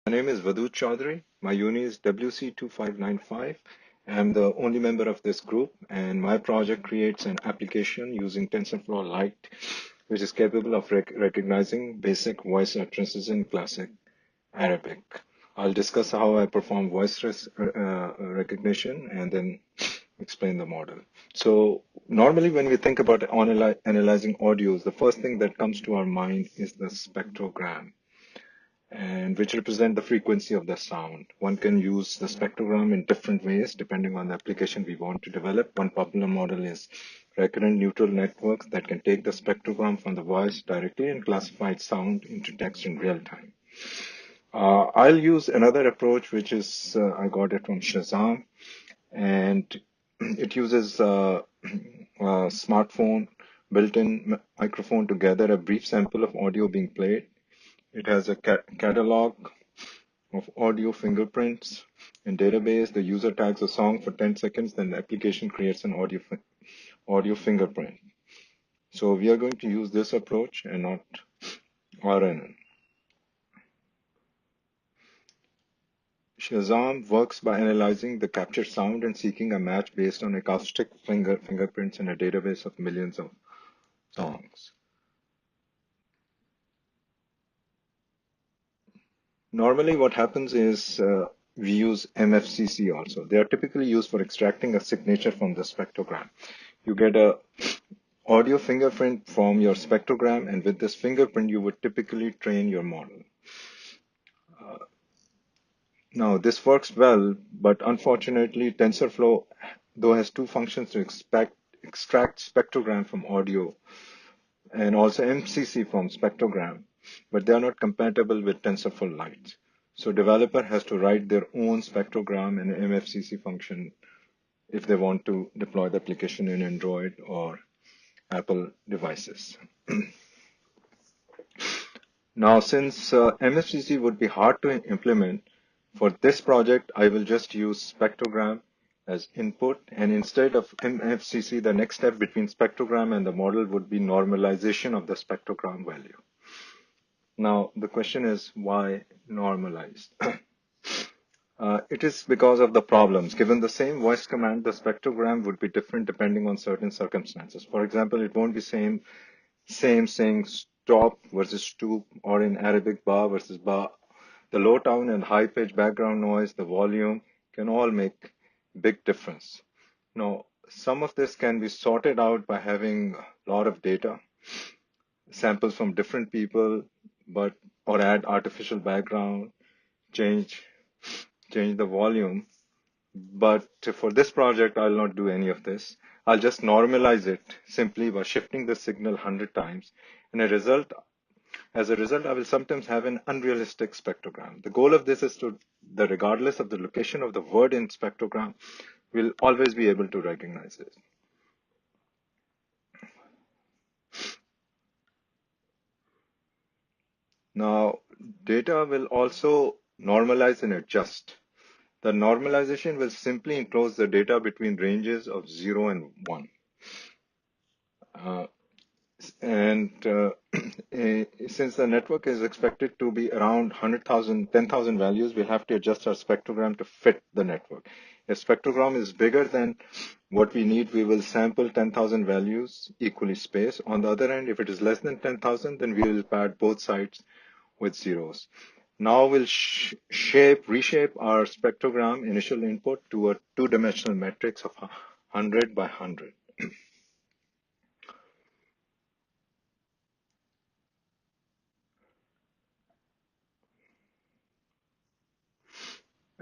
My name is Wadood Chaudhary. My uni is WC2595. I'm the only member of this group, and my project creates an application using TensorFlow Lite, which is capable of recognizing basic voice utterances in classic Arabic. I'll discuss how I perform voice recognition and then explain the model. So normally when we think about analyzing audios, the first thing that comes to our mind is the spectrogram, and which represent the frequency of the sound. One can use the spectrogram in different ways depending on the application we want to develop. One popular model is recurrent neural networks that can take the spectrogram from the voice directly and classify its sound into text in real time. I'll use another approach, which is I got it from Shazam, and it uses a smartphone built-in microphone to gather a brief sample of audio being played. It has a catalog of audio fingerprints in database. The user tags a song for 10 seconds, then the application creates an audio fingerprint. So we are going to use this approach and not RNN. Shazam works by analyzing the captured sound and seeking a match based on acoustic fingerprints in a database of millions of songs. Normally what happens is we use MFCC also. They are typically used for extracting a signature from the spectrogram. You get a audio fingerprint from your spectrogram, and with this fingerprint you would typically train your model. Now this works well, but unfortunately TensorFlow, though, has two functions to extract spectrogram from audio and also MCC from spectrogram, but they are not compatible with TensorFlow Lite. So developer has to write their own spectrogram and MFCC function if they want to deploy the application in Android or Apple devices. Now, since MFCC would be hard to implement, for this project, I will just use spectrogram as input, and instead of MFCC, the next step between spectrogram and the model would be normalization of the spectrogram value. Now, the question is why normalized? It is because of the problems. Given the same voice command, the spectrogram would be different depending on certain circumstances. For example, it won't be same saying stop versus stoop, or in Arabic ba versus ba. The low tone and high pitch background noise, the volume can all make big difference. Now, some of this can be sorted out by having a lot of data, samples from different people, or add artificial background, change the volume. But for this project, I'll not do any of this. I'll just normalize it simply by shifting the signal 100 times. And as a result, I will sometimes have an unrealistic spectrogram. The goal of this is that regardless of the location of the word in spectrogram, we'll always be able to recognize it. Now, data will also normalize and adjust. The normalization will simply enclose the data between ranges of 0 and 1. Since the network is expected to be around 100,000, 10,000 values, we'll have to adjust our spectrogram to fit the network. If spectrogram is bigger than what we need, we will sample 10,000 values equally spaced. On the other hand, if it is less than 10,000, then we will pad both sides with zeros. Now we'll reshape our spectrogram initial input to a two-dimensional matrix of 100 by 100.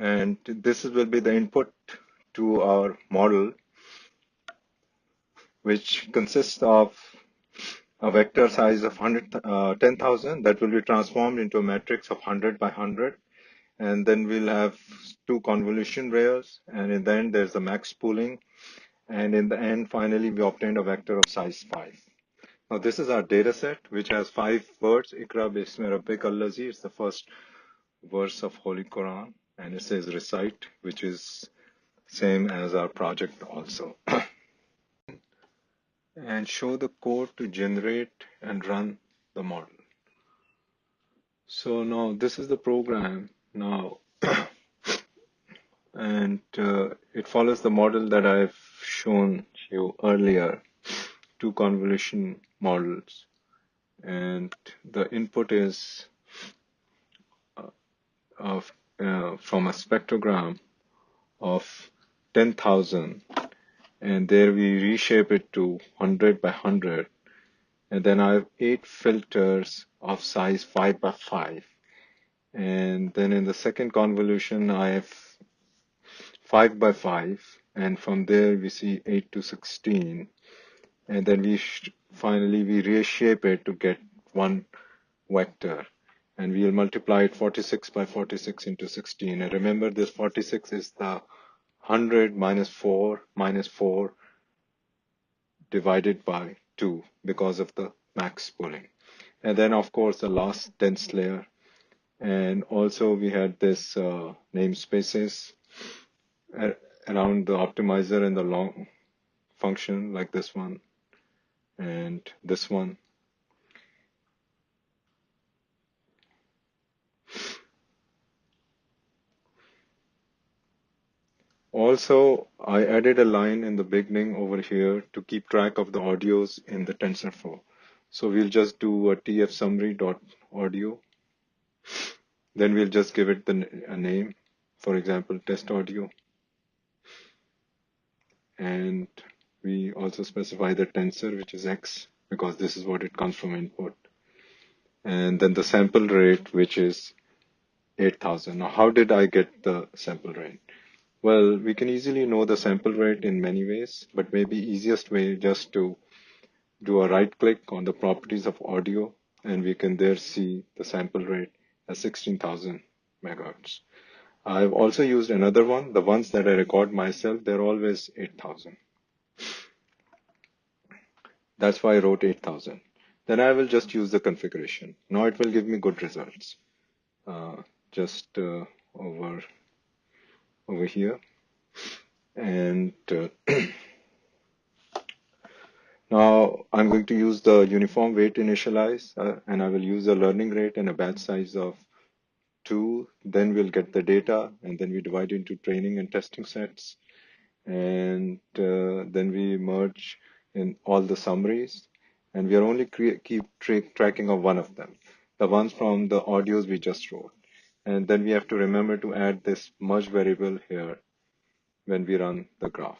And this will be the input to our model, which consists of a vector size of 10,000 that will be transformed into a matrix of 100 by 100. And then we'll have two convolution layers, and in the end there's a max pooling, and in the end finally we obtained a vector of size 5. Now this is our data set, which has 5 words. Ikra bismi rabbika allazi is the first verse of Holy Quran, and it says recite, which is same as our project also. And show the code to generate and run the model. So now this is the program Now, and it follows the model that I've shown you earlier, two convolution models. And the input is of from a spectrogram of 10,000, and there we reshape it to 100 by 100, and then I have 8 filters of size 5 by 5, and then in the second convolution I have 5 by 5, and from there we see 8 to 16, and then finally we reshape it to get one vector, and we'll multiply it 46 by 46 into 16. And remember, this 46 is the 100 minus 4 divided by 2 because of the max pooling. And then of course the last dense layer, and also we had this namespaces around the optimizer and the long function, like this one and this one. Also, I added a line in the beginning over here to keep track of the audios in the TensorFlow. So we'll just do a tf summary dot audio. Then we'll just give it a name, for example, test audio. And we also specify the tensor, which is x, because this is what it comes from input. And then the sample rate, which is 8,000. Now, how did I get the sample rate? Well, we can easily know the sample rate in many ways, but maybe easiest way just to do a right click on the properties of audio, and we can there see the sample rate as 16,000 megahertz. I've also used another one. The ones that I record myself, they're always 8,000. That's why I wrote 8,000. Then I will just use the configuration. Now it will give me good results. Just over here. And now I'm going to use the uniform weight initialize, and I will use a learning rate and a batch size of 2. Then we'll get the data, and then we divide into training and testing sets. And then we merge in all the summaries, and we are only keep tracking of one of them, the ones from the audios we just wrote. And then we have to remember to add this merge variable here when we run the graph.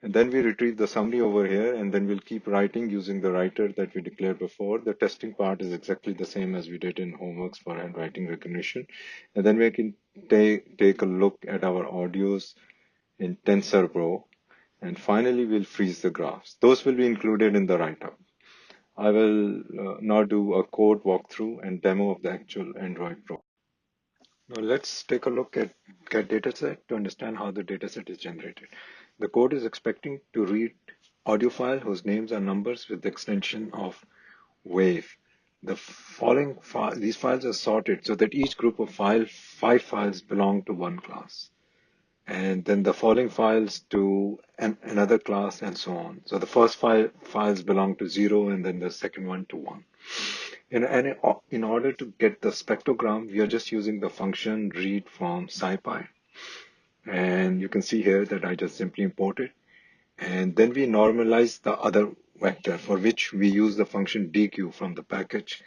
And then we retrieve the summary over here, and then we'll keep writing using the writer that we declared before. The testing part is exactly the same as we did in homeworks for handwriting recognition. And then we can take a look at our audios in TensorFlow, and finally we'll freeze the graphs. Those will be included in the write-up. I will now do a code walkthrough and demo of the actual Android Pro. Now let's take a look at get dataset to understand how the dataset is generated. The code is expecting to read audio file whose names are numbers with the extension of wave. The following these files are sorted so that each group of 5 files belong to one class, and then the following files to another class, and so on. So the first files belong to 0, and then the second one to 1. In order to get the spectrogram, we are just using the function read from SciPy. And you can see here that I just simply import it. And then we normalize the other vector, for which we use the function dq from the package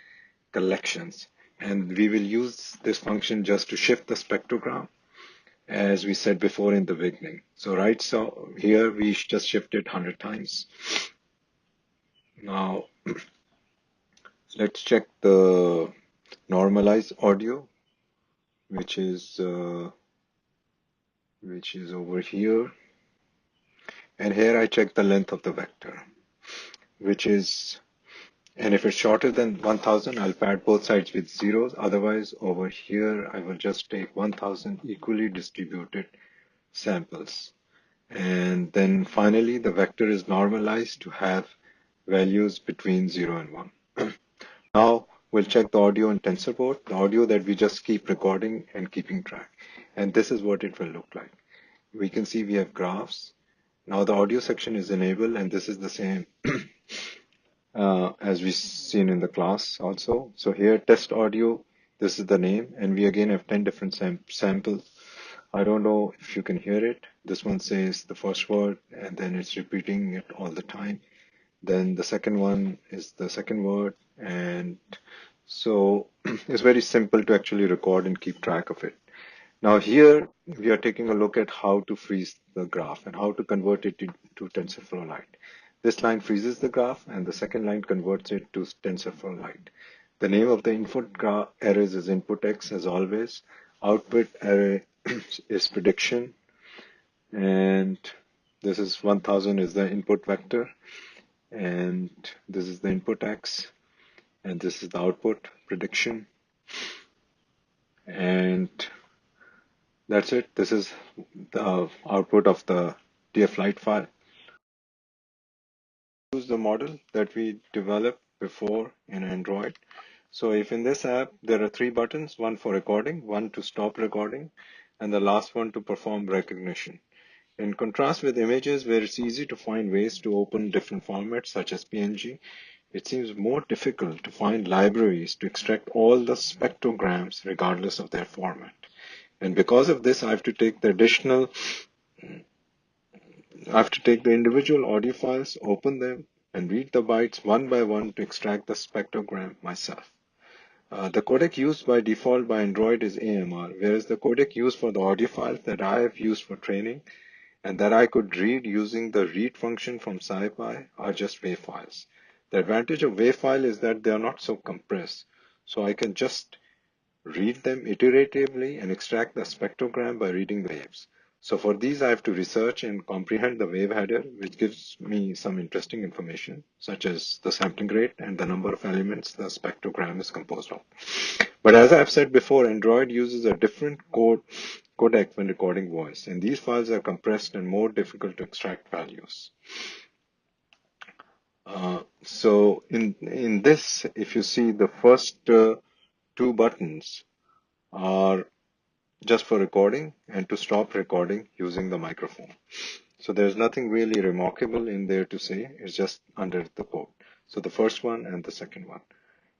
collections. And we will use this function just to shift the spectrogram, as we said before in the beginning. So here we just shifted 100 times. Now let's check the normalized audio, which is over here. And here I check the length of the vector, which is, and if it's shorter than 1000, I'll pad both sides with zeros. Otherwise, over here, I will just take 1000 equally distributed samples. And then finally, the vector is normalized to have values between 0 and 1. Now we'll check the audio in TensorBoard, the audio that we just keep recording and keeping track. And this is what it will look like. We can see we have graphs. Now the audio section is enabled, and this is the same as we seen in the class also. So here, test audio, this is the name, and we again have 10 different samples. I don't know if you can hear it. This one says the first word, and then it's repeating it all the time. Then the second one is the second word, and so it's very simple to actually record and keep track of it. Now here we are taking a look at how to freeze the graph and how to convert it to TensorFlow Lite. This line freezes the graph and the second line converts it to TensorFlow Lite. The name of the input arrays is input X as always. Output array is prediction, and this is 1000 is the input vector, and this is the input X, and this is the output prediction, and that's it. This is the output of the TF-Lite file. Use the model that we developed before in Android. So if in this app there are three buttons, one for recording, one to stop recording, and the last one to perform recognition. In contrast with images where it's easy to find ways to open different formats such as PNG, it seems more difficult to find libraries to extract all the spectrograms regardless of their format. And because of this, I have to take the individual audio files, open them, and read the bytes one by one to extract the spectrogram myself. The codec used by default by Android is AMR, whereas the codec used for the audio files that I have used for training and that I could read using the read function from SciPy are just WAV files. The advantage of WAV file is that they are not so compressed, so I can just read them iteratively and extract the spectrogram by reading waves. So for these, I have to research and comprehend the wave header, which gives me some interesting information, such as the sampling rate and the number of elements the spectrogram is composed of. But as I've said before, Android uses a different codec when recording voice, and these files are compressed and more difficult to extract values. So in this, if you see the first two buttons are just for recording and to stop recording using the microphone. So there's nothing really remarkable in there to say. It's just under the code. So the first one and the second one.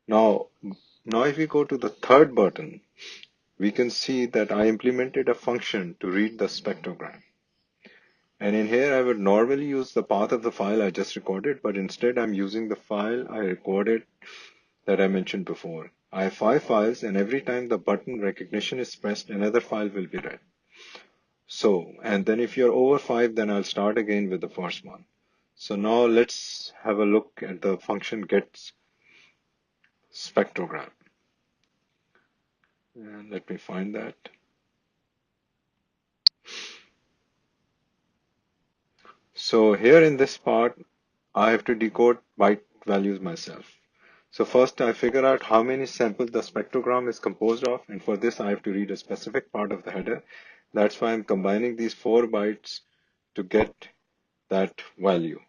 Now, now if we go to the third button, we can see that I implemented a function to read the spectrogram. And in here, I would normally use the path of the file I just recorded, but instead I'm using the file I recorded that I mentioned before. I have 5 files, and every time the button recognition is pressed, another file will be read. So, and then if you're over 5, then I'll start again with the first one. So now let's have a look at the function get spectrogram. And let me find that. So here in this part, I have to decode byte values myself. So first I figure out how many samples the spectrogram is composed of, and for this I have to read a specific part of the header. That's why I'm combining these 4 bytes to get that value.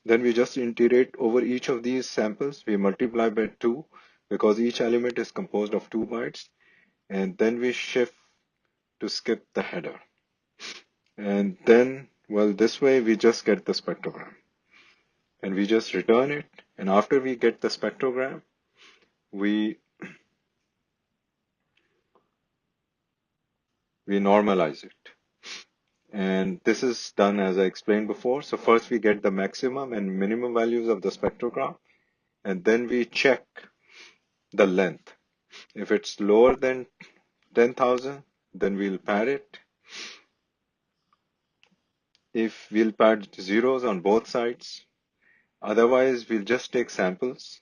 Then we just iterate over each of these samples. We multiply by 2 because each element is composed of 2 bytes. And then we shift to skip the header. And then, well, this way we just get the spectrogram. And we just return it. And after we get the spectrogram, we normalize it. And this is done as I explained before. So first we get the maximum and minimum values of the spectrogram. And then we check the length. If it's lower than 10,000, then we'll pad it. If we'll pad zeros on both sides, otherwise we'll just take samples,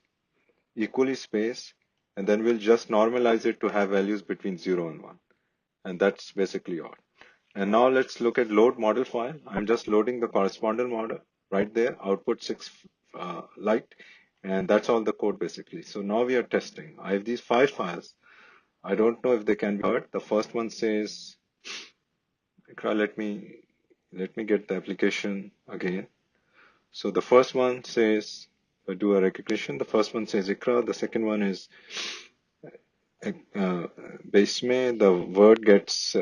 equally spaced, and then we'll just normalize it to have values between 0 and 1. And that's basically all. And now let's look at load model file. I'm just loading the corresponding model right there, output 6 light, and that's all the code basically. So now we are testing. I have these 5 files. I don't know if they can be heard. The first one says, let me get the application again. So the first one says do a recognition. The first one says Ikra. The second one is uh, Besme. The word gets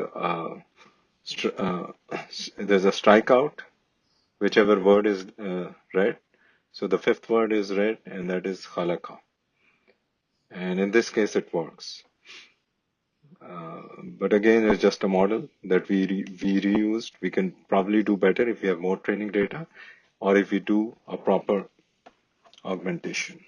there's a strikeout, whichever word is read. So the fifth word is read, and that is Khalaqa. And in this case, it works. But again, it's just a model that we reused. We can probably do better if we have more training data, or if we do a proper augmentation.